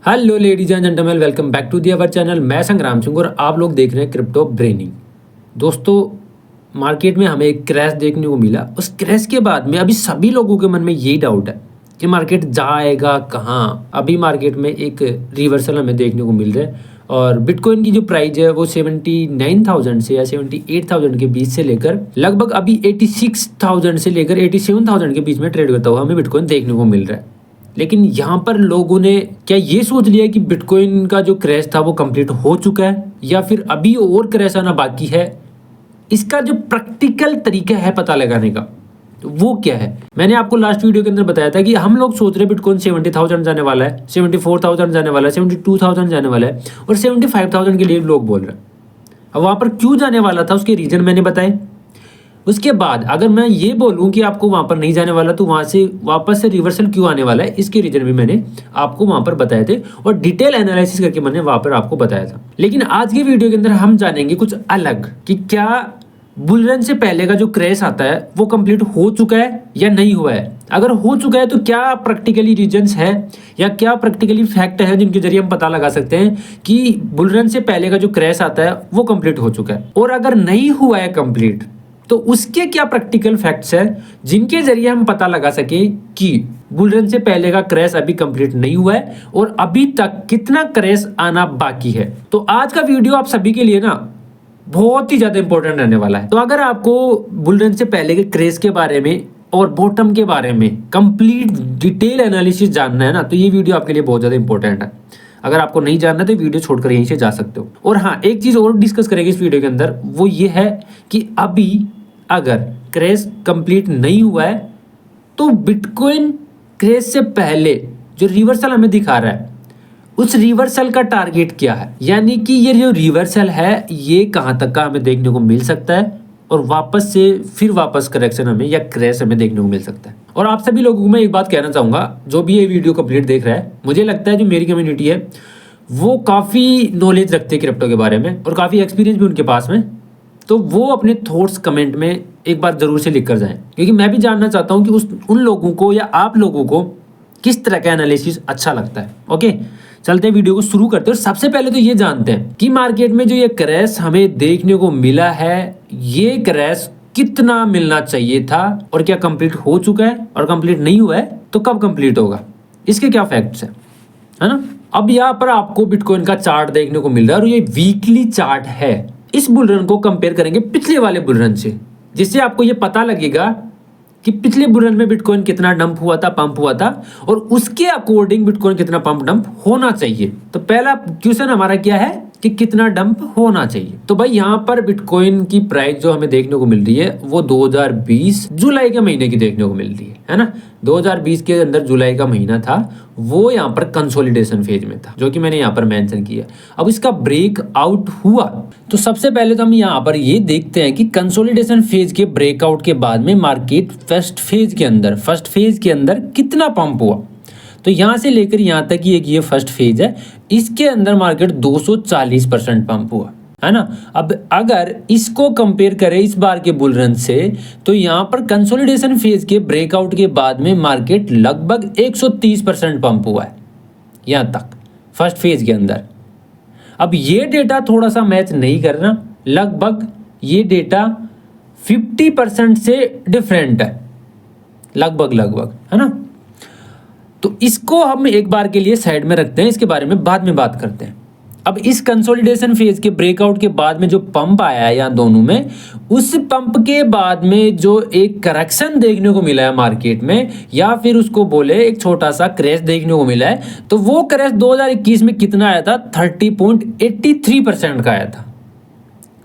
Hello ladies and gentleman, welcome back to the our channel. मैं संग्राम सिंह और आप लोग देख रहे हैं क्रिप्टो ब्रेनिंग। दोस्तों, मार्केट में हमें एक क्रैश देखने को मिला। उस क्रैश के बाद में अभी सभी लोगों के मन में यही डाउट है कि मार्केट जाएगा कहाँ। अभी मार्केट में एक रिवर्सल हमें देखने को मिल रहा है और बिटकॉइन की जो प्राइस है वो 79,000 से या 78,000 के बीच से लेकर लगभग अभी 86,000 से लेकर 87,000 के बीच में ट्रेड करता हुआ हमें बिटकॉइन देखने को मिल रहा है। लेकिन यहाँ पर लोगों ने क्या ये सोच लिया कि बिटकॉइन का जो क्रैश था वो कंप्लीट हो चुका है या फिर अभी और क्रैश आना बाकी है। इसका जो प्रैक्टिकल तरीका है पता लगाने का तो वो क्या है, मैंने आपको लास्ट वीडियो के अंदर बताया था कि हम लोग सोच रहे बिटकॉइन 70,000 जाने वाला है, 74,000 जाने वाला है, 72,000 जाने वाला है और 75,000 के लिए लोग बोल रहे हैं। अब वहाँ पर क्यों जाने वाला था उसके रीजन मैंने बताए। उसके बाद अगर मैं ये बोलूं कि आपको वहां पर नहीं जाने वाला तो वहां से वापस से रिवर्सल क्यों आने वाला है, इसके रीजन भी मैंने आपको वहां पर बताए थे और डिटेल एनालिसिस करके मैंने वहां पर आपको बताया था। लेकिन आज के वीडियो के अंदर हम जानेंगे कुछ अलग कि क्या बुलरन से पहले का जो क्रैश आता है वो कंप्लीट हो चुका है या नहीं हुआ है। अगर हो चुका है तो क्या प्रैक्टिकली रीजंस है या क्या प्रैक्टिकली फैक्ट है जिनके जरिए हम पता लगा सकते हैं कि बुलरन से पहले का जो क्रैश आता है वो कंप्लीट हो चुका है। और अगर नहीं हुआ है कंप्लीट तो उसके क्या प्रैक्टिकल फैक्ट्स है जिनके जरिए हम पता लगा सके कि बुलरन से पहले का क्रैश अभी कंप्लीट नहीं हुआ है और अभी तक कितना क्रैश आना बाकी है। तो आज का वीडियो आप सभी के लिए ना बहुत ही ज्यादा इंपॉर्टेंट रहने वाला है। तो अगर आपको बुलरन से पहले के क्रैश के बारे में और बॉटम के बारे में कंप्लीट डिटेल एनालिसिस जानना है ना तो ये वीडियो आपके लिए बहुत ज्यादा इंपॉर्टेंट है। अगर आपको नहीं जानना तो वीडियो छोड़कर यहीं से जा सकते हो। और हाँ, एक चीज और डिस्कस करेंगे इस वीडियो के अंदर, वो ये है कि अभी अगर क्रैश कंप्लीट नहीं हुआ है तो बिटकॉइन क्रैश से पहले जो रिवर्सल हमें दिखा रहा है उस रिवर्सल का टारगेट क्या है, यानी कि ये जो रिवर्सल है ये कहां तक का हमें देखने को मिल सकता है और वापस से फिर वापस करेक्शन हमें या क्रैश हमें देखने को मिल सकता है। और आप सभी लोगों को मैं एक बात कहना चाहूंगा, जो भी ये वीडियो कंप्लीट देख रहा है, मुझे लगता है जो मेरी कम्युनिटी है वो काफ़ी नॉलेज रखते हैं क्रिप्टो के बारे में और काफ़ी एक्सपीरियंस भी उनके पास में। तो वो अपने थॉट्स कमेंट में एक बार ज़रूर से लिख कर जाएं, क्योंकि मैं भी जानना चाहता हूँ कि उन लोगों को या आप लोगों को किस तरह का एनालिसिस अच्छा लगता है। ओके, चलते हैं वीडियो को शुरू करते हैं। और सबसे पहले तो ये जानते हैं कि मार्केट में जो ये क्रैश हमें देखने को मिला है ये क्रैश कितना मिलना चाहिए था और क्या कंप्लीट हो चुका है, और कंप्लीट नहीं हुआ है तो कब कंप्लीट होगा, इसके क्या फैक्ट्स है ना। अब यहाँ पर आपको बिटकॉइन का चार्ट देखने को मिल रहा है और ये वीकली चार्ट है। इस बुलरन को कंपेयर करेंगे पिछले वाले बुलरन से, जिससे आपको ये पता लगेगा कि पिछले बुलरन में बिटकॉइन कितना डंप हुआ था, पंप हुआ था, और उसके अकॉर्डिंग बिटकॉइन कितना पंप डंप होना चाहिए। तो पहला क्वेश्चन हमारा क्या है कि कितना डंप होना चाहिए। तो भाई यहाँ पर बिटकॉइन की प्राइस जो हमें देखने को मिल रही है वो 2020 जुलाई के महीने की देखने को मिल रही है ना। 2020 के अंदर जुलाई का महीना था, वो यहाँ पर कंसोलिडेशन फेज में था, जो कि मैंने यहाँ पर मेंशन किया। अब इसका ब्रेक आउट हुआ तो सबसे पहले तो हम यहाँ पर ये देखते हैं कि कंसोलिडेशन फेज के ब्रेकआउट के बाद में मार्केट फर्स्ट फेज के अंदर कितना पंप हुआ। तो यहाँ से लेकर यहाँ तक ये फर्स्ट फेज है, इसके अंदर मार्केट 240% पंप हुआ है ना। अब अगर इसको कंपेयर करें इस बार के बुल रन से तो यहाँ पर कंसोलिडेशन फेज के ब्रेकआउट के बाद में मार्केट लगभग 130% पंप हुआ है यहाँ तक फर्स्ट फेज के अंदर। अब ये डेटा थोड़ा सा मैच नहीं कर रहा, लगभग ये डेटा 50% से डिफरेंट है, लगभग है ना। तो इसको हम एक बार के लिए साइड में रखते हैं, इसके बारे में बाद में बात करते हैं। अब इस कंसोलिडेशन फेज के ब्रेकआउट के बाद में जो पंप आया है यहाँ दोनों में, उस पंप के बाद में जो एक करेक्शन देखने को मिला है मार्केट में, या फिर उसको बोले एक छोटा सा क्रैश देखने को मिला है, तो वो क्रैश 2021 में कितना आया था, 30.83% का आया था।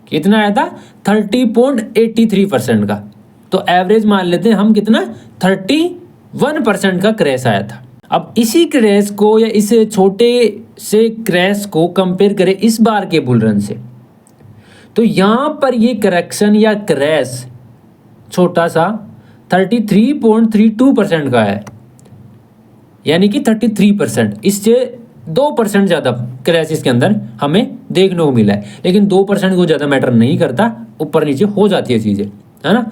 कितना आया था, 30.83% का। तो एवरेज मान लेते हैं हम कितना, 31% का क्रैश आया था। अब इसी क्रैश को या इस छोटे से क्रैश को कंपेयर करें इस बार के बुलरन से, तो यहाँ पर ये करेक्शन या क्रैश छोटा सा 33.32% का है, यानी कि 33%, इससे 2% ज़्यादा क्रैश इसके अंदर हमें देखने को मिला है। लेकिन 2% को ज़्यादा मैटर नहीं करता, ऊपर नीचे हो जाती है चीज़ें, है ना।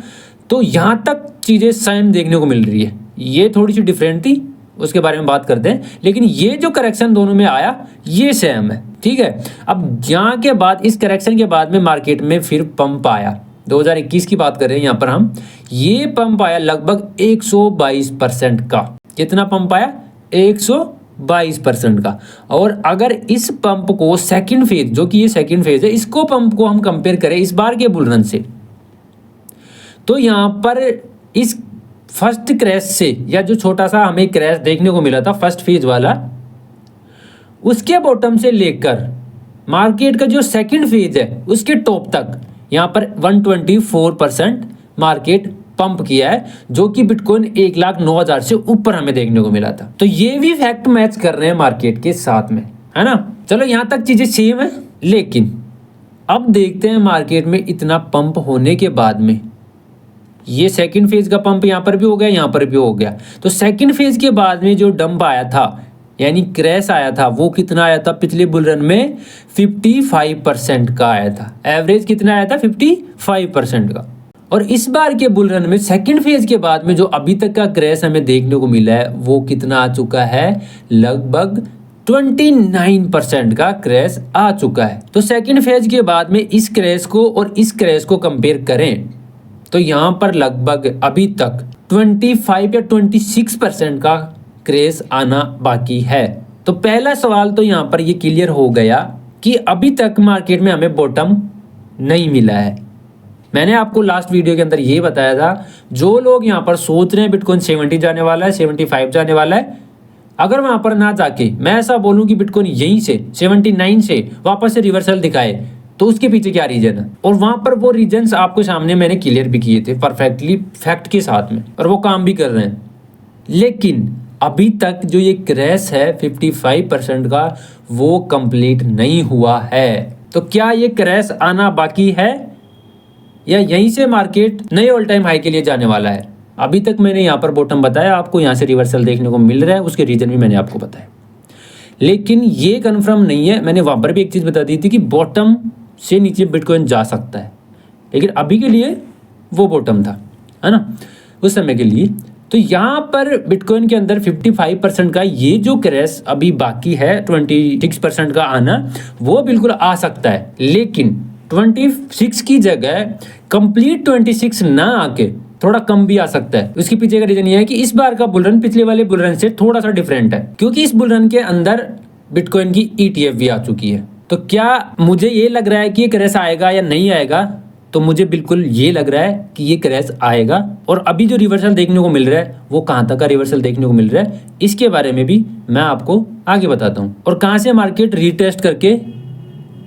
तो यहाँ तक चीज़ें सेम देखने को मिल रही है, ये थोड़ी सी डिफरेंट थी उसके बारे में बात करते हैं। लेकिन ये जो करेक्शन दोनों में आया ये सेम है, ठीक है। अब यहाँ के बाद इस करेक्शन के बाद में मार्केट में फिर पंप आया, 2021 की बात कर रहे हैं यहाँ पर हम। ये पंप आया लगभग 122% का। कितना पंप आया? 122% का। और अगर इस पंप को सेकंड फेज, जो कि ये सेकंड फेज है, इसको पंप को हम कंपेयर करें इस बार के बुल रन से, तो यहाँ पर इस फर्स्ट क्रैश से, या जो छोटा सा हमें क्रैश देखने को मिला था फर्स्ट फेज वाला, उसके बॉटम से लेकर मार्केट का जो सेकंड फेज है उसके टॉप तक यहाँ पर 124% मार्केट पंप किया है, जो कि बिटकॉइन 1,09,000 से ऊपर हमें देखने को मिला था। तो ये भी फैक्ट मैच कर रहे हैं मार्केट के साथ में, है ना। चलो यहाँ तक चीजें सेम है। लेकिन अब देखते हैं मार्केट में इतना पंप होने के बाद में, ये सेकंड फेज का पंप यहाँ पर भी हो गया, यहाँ पर भी हो गया। तो सेकंड फेज के बाद में जो डंप आया था, यानी क्रैश आया था, वो कितना आया था? पिछले बुल रन में 55% का आया था। एवरेज कितना आया था? 55% का। और इस बार के बुल रन में सेकंड फेज के बाद में जो अभी तक का क्रैश हमें देखने को मिला है वो कितना आ चुका है? लगभग 29% का क्रैश आ चुका है। तो सेकंड फेज के बाद में इस क्रैश को और इस क्रैश को कंपेयर करें तो यहाँ पर लगभग अभी तक 25 या 26% का क्रैश आना बाकी है। तो पहला सवाल तो यहाँ पर ये क्लियर हो गया कि अभी तक मार्केट में हमें बॉटम नहीं मिला है। मैंने आपको लास्ट वीडियो के अंदर ये बताया था, जो लोग यहाँ पर सोच रहे हैं बिटकॉइन 70 जाने वाला है, 75 जाने वाला है, अगर वहाँ पर ना जाके मैं ऐसा बोलूँ कि बिटकॉइन यहीं से 79 से वापस से रिवर्सल दिखाए, तो उसके पीछे क्या रीजन है? और वहाँ पर वो रीजन्स आपको सामने मैंने क्लियर भी किए थे परफेक्टली फैक्ट के साथ में, और वो काम भी कर रहे हैं। लेकिन अभी तक जो ये क्रैश है 55% का, वो कंप्लीट नहीं हुआ है। तो क्या ये क्रैश आना बाकी है या यहीं से मार्केट नए ऑल टाइम हाई के लिए जाने वाला है? अभी तक मैंने यहाँ पर बॉटम बताया आपको, यहाँ से रिवर्सल देखने को मिल रहा है, उसके रीजन भी मैंने आपको बताया। लेकिन ये कंफर्म नहीं है। मैंने वहाँ पर भी एक चीज़ बता दी थी कि बॉटम से नीचे बिटकॉइन जा सकता है, लेकिन अभी के लिए वो बॉटम था, है ना, उस समय के लिए। तो यहाँ पर बिटकॉइन के अंदर 55% का ये जो क्रैश अभी बाकी है, 26% का आना, वो बिल्कुल आ सकता है। लेकिन 26 की जगह कंप्लीट 26 ना आके थोड़ा कम भी आ सकता है। उसके पीछे का रीजन ये है कि इस बार का बुलरन पिछले वाले बुलरन से थोड़ा सा डिफरेंट है, क्योंकि इस बुलरन के अंदर बिटकॉइन की ETF भी आ चुकी है। तो क्या मुझे ये लग रहा है कि ये क्रैश आएगा या नहीं आएगा? तो मुझे बिल्कुल ये लग रहा है कि ये क्रैश आएगा। और अभी जो रिवर्सल देखने को मिल रहा है वो कहाँ तक का रिवर्सल देखने को मिल रहा है, इसके बारे में भी मैं आपको आगे बताता हूँ। और कहाँ से मार्केट रिटेस्ट करके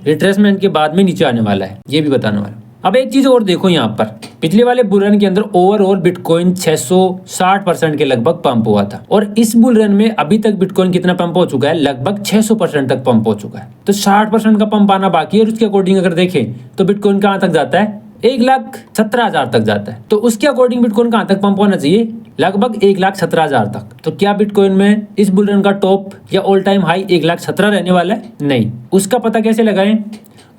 रिट्रेसमेंट के बाद में नीचे आने वाला है, ये भी बताने वाला। अब एक चीज और देखो, यहाँ पर पिछले वाले बुल रन के अंदर ओवरऑल बिटकॉइन 660% के लगभग पंप हुआ था, और इस बुल रन में अभी तक बिटकॉइन कितना पंप हो चुका है? लगभग 600% तक पंप हो चुका है। तो 60% का पंप आना बाकी है। और उसके अकॉर्डिंग अगर देखें तो बिटकॉइन कहाँ तक जाता है? 1,17,000 तक जाता है। तो उसके अकॉर्डिंग बिटकॉइन कहाँ तक पंप होना चाहिए? लगभग 1,17,000 तक। तो क्या बिटकॉइन में इस बुल रन का टॉप या ऑल टाइम हाई 1,17,000 रहने वाला है? नहीं। उसका पता कैसे लगाएं?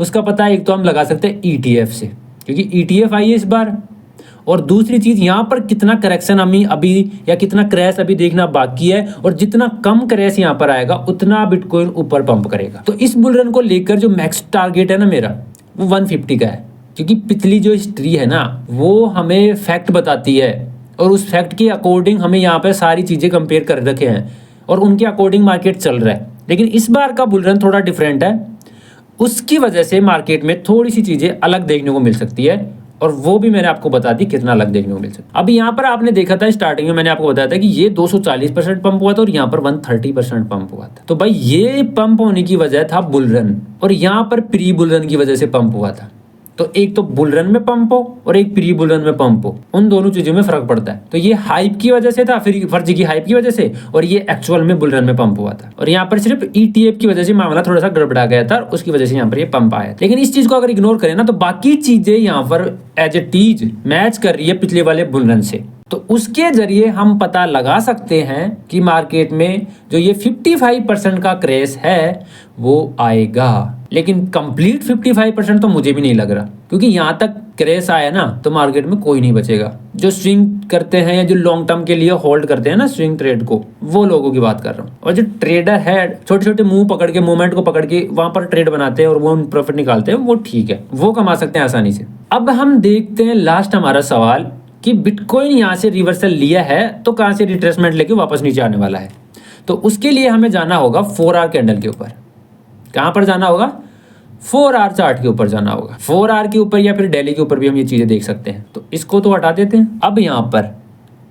उसका पता एक तो हम लगा सकते हैं ETF से, क्योंकि ETF आई है इस बार। और दूसरी चीज, यहाँ पर कितना करेक्शन हमें अभी या कितना क्रैश अभी देखना बाकी है, और जितना कम क्रैश यहाँ पर आएगा उतना बिटकॉइन ऊपर पंप करेगा। तो इस बुल रन को लेकर जो मैक्स टारगेट है ना मेरा, वो 150 का है, क्योंकि पिछली जो हिस्ट्री है ना वो हमें फैक्ट बताती है, और उस फैक्ट के अकॉर्डिंग हमें यहाँ पर सारी चीजें कंपेयर कर रखे हैं, और उनके अकॉर्डिंग मार्केट चल रहा है। लेकिन इस बार का बुल रन थोड़ा डिफरेंट है, उसकी वजह से मार्केट में थोड़ी सी चीजें अलग देखने को मिल सकती है, और वो भी मैंने आपको बता दी कितना अलग देखने को मिल सकता है। अभी यहाँ पर आपने देखा था स्टार्टिंग में मैंने आपको बताया था कि ये 240% पंप हुआ था, और यहाँ पर 130% पंप हुआ था। तो भाई ये पंप होने की वजह था बुल रन, और यहाँ पर प्री बुल रन की वजह से पंप हुआ था। तो एक तो बुल रन में पंप हो और एक प्री बुल रन में पंप हो, उन दोनों चीजों में फर्क पड़ता है। तो ये हाइप की वजह से था, फिर फर्जी की हाइप की वजह से, और ये एक्चुअल में बुल रन में पंप हुआ था। और यहाँ पर सिर्फ ETF की वजह से मामला थोड़ा सा गड़बड़ा गया था, उसकी वजह से यहाँ पर ये पंप आया। लेकिन इस चीज को अगर इग्नोर करें ना, तो बाकी चीजें यहाँ पर एज ए टीज मैच कर रही है पिछले वाले बुल रन से। तो उसके जरिए हम पता लगा सकते हैं कि मार्केट में जो ये 55% का क्रैश है वो आएगा। लेकिन कंप्लीट 55% तो मुझे भी नहीं लग रहा, क्योंकि यहाँ तक क्रैश आया ना तो मार्केट में कोई नहीं बचेगा। जो स्विंग करते हैं या जो लॉन्ग टर्म के लिए होल्ड करते हैं ना स्विंग ट्रेड को, वो लोगों की बात कर रहा हूँ। और जो ट्रेडर है छोटे छोटे मुंह पकड़ के, मूवमेंट को पकड़ के वहां पर ट्रेड बनाते हैं और वो प्रॉफिट निकालते हैं, वो ठीक है, वो कमा सकते हैं आसानी से। अब हम देखते हैं लास्ट हमारा सवाल कि बिटकॉइन यहाँ से रिवर्सल लिया है तो कहाँ से रिट्रेसमेंट लेके वापस नीचे आने वाला है। तो उसके लिए हमें जाना होगा 4 आवर कैंडल के ऊपर। कहाँ पर जाना होगा? 4 आवर चार्ट के ऊपर जाना होगा। 4 आवर के ऊपर या फिर डेली के ऊपर भी हम ये चीज़ें देख सकते हैं। तो इसको तो हटा देते हैं। अब यहाँ पर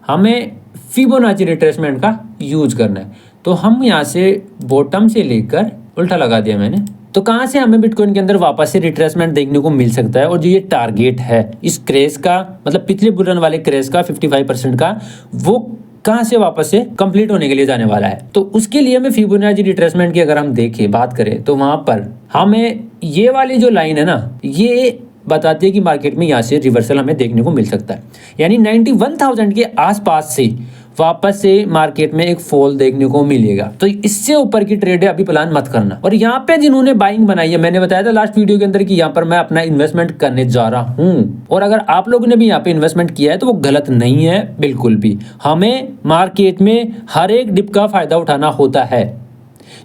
हमें फिबोनाची रिट्रेसमेंट का यूज करना है। तो हम यहाँ से बॉटम से लेकर, उल्टा लगा दिया मैंने, तो कहाँ से हमें बिटकॉइन के अंदर वापस से रिट्रेसमेंट देखने को मिल सकता है। और जो ये टारगेट है इस क्रेज का, मतलब पिछले बुल रन वाले क्रेज का 55% का, वो कहाँ से वापस से कंप्लीट होने के लिए जाने वाला है। तो उसके लिए हमें फिबोनाची रिट्रेसमेंट की अगर हम देखें, बात करें, तो वहां पर हमें ये वाली जो लाइन है ना, ये बताती है कि मार्केट में यहाँ से रिवर्सल हमें देखने को मिल सकता है। यानी 91,000 के आसपास से वापस से मार्केट में एक फॉल देखने को मिलेगा। तो इससे ऊपर की ट्रेड है अभी प्लान मत करना। और यहाँ पे जिन्होंने बाइंग बनाई है, मैंने बताया था लास्ट वीडियो के अंदर कि यहाँ पर मैं अपना इन्वेस्टमेंट करने जा रहा हूँ। और अगर आप लोगों ने भी यहाँ पे इन्वेस्टमेंट किया है तो वो गलत नहीं है बिल्कुल भी। हमें मार्केट में हर एक डिप का फायदा उठाना होता है।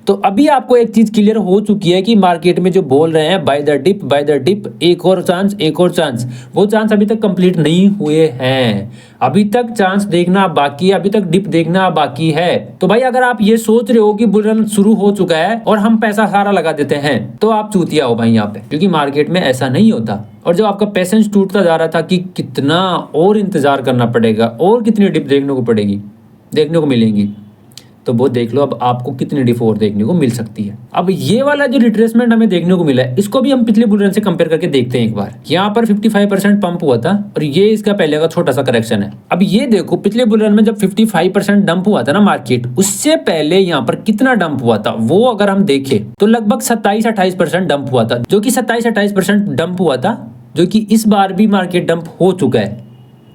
तो अभी आपको एक चीज क्लियर हो चुकी है कि मार्केट में जो बोल रहे हैं बाय द डिप, एक और चांस, एक और चांस, वो चांस अभी तक कंप्लीट नहीं हुए हैं। अभी तक चांस देखना बाकी है, अभी तक डिप देखना बाकी है। तो भाई अगर आप ये सोच रहे हो कि बुल रन शुरू हो चुका है और हम पैसा सारा लगा देते हैं, तो आप चूतिया हो भाई यहाँ पे, क्योंकि मार्केट में ऐसा नहीं होता। और जब आपका पेशेंस टूटता जा रहा था कि कितना और इंतजार करना पड़ेगा और कितनी डिप देखने को मिलेंगी, तो वो देख लो अब आपको कितनी डिप और देखने को मिल सकती है। अब ये वाला जो रिट्रेसमेंट हमें देखने को मिला है, इसको भी हम पिछले बुल रन से कंपेयर करके देखते हैं एक बार। यहाँ पर 55% पंप हुआ था और ये इसका पहले का छोटा सा करेक्शन है। अब ये देखो पिछले बुल रन में जब 55% डंप हुआ था ना मार्केट, उससे पहले यहाँ पर कितना डंप हुआ था, वो अगर हम देखें तो लगभग 27-28% डंप हुआ था, जो कि 27-28% डंप हुआ था, जो कि इस बार भी मार्केट डंप हो चुका है।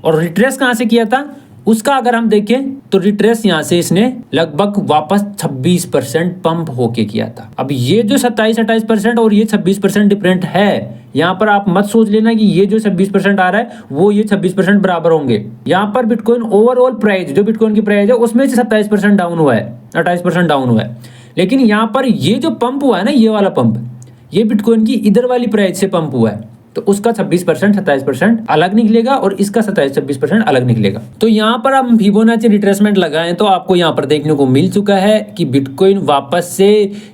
और रिट्रेस कहाँ से किया था उसका अगर हम देखें तो रिट्रेस यहाँ से इसने लगभग वापस 26% पंप होके किया था। अब ये जो 27-28% और ये 26% डिफरेंट है, यहाँ पर आप मत सोच लेना कि ये जो 26% आ रहा है वो ये 26% बराबर होंगे। यहाँ पर बिटकॉइन ओवरऑल प्राइस, जो बिटकॉइन की प्राइस है उसमें से 27% डाउन हुआ है, 28% डाउन हुआ है। लेकिन यहाँ पर ये जो पंप हुआ है ना, ये वाला पंप, ये बिटकॉइन की इधर वाली प्राइस से पंप हुआ है, तो उसका 26% 27% अलग निकलेगा और इसका 27-26% अलग निकलेगा। तो यहाँ पर हम फिबोनाची रिट्रेसमेंट लगाएं तो आपको यहाँ पर देखने को मिल चुका है कि बिटकॉइन वापस से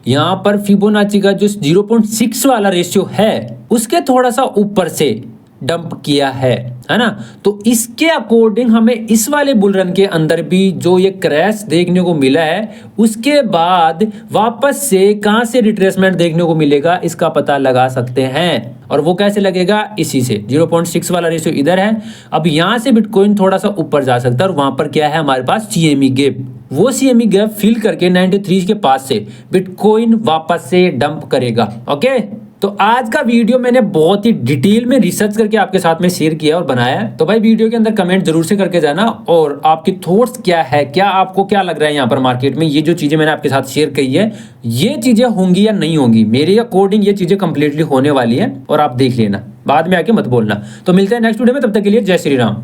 यहाँ पर फिबोनाची का जो 0.6 वाला रेशियो है उसके थोड़ा सा ऊपर से डंप किया है ना। तो इसके अकॉर्डिंग हमें इस वाले बुल रन के अंदर भी जो ये क्रैश देखने को मिला है, उसके बाद वापस से कहां से रिट्रेसमेंट देखने को मिलेगा इसका पता लगा सकते हैं। और वो कैसे लगेगा? इसी से 0.6 वाला रेशियो इधर है। अब यहां से बिटकॉइन थोड़ा सा ऊपर जा सकता है और वहां पर क्या है हमारे पास CME गैप, वो CME गैप फिल करके 93 के पास से बिटकॉइन वापस से डंप करेगा। ओके, तो आज का वीडियो मैंने बहुत ही डिटेल में रिसर्च करके आपके साथ में शेयर किया और बनाया है। तो भाई वीडियो के अंदर कमेंट जरूर से करके जाना और आपके थॉट्स क्या है, क्या आपको क्या लग रहा है यहाँ पर मार्केट में ये जो चीजें मैंने आपके साथ शेयर की है, ये चीजें होंगी या नहीं होंगी। मेरे अकॉर्डिंग ये चीजें कंप्लीटली होने वाली है और आप देख लेना, बाद में आके मत बोलना। तो मिलते हैं नेक्स्ट वीडियो में, तब तक के लिए जय श्री राम।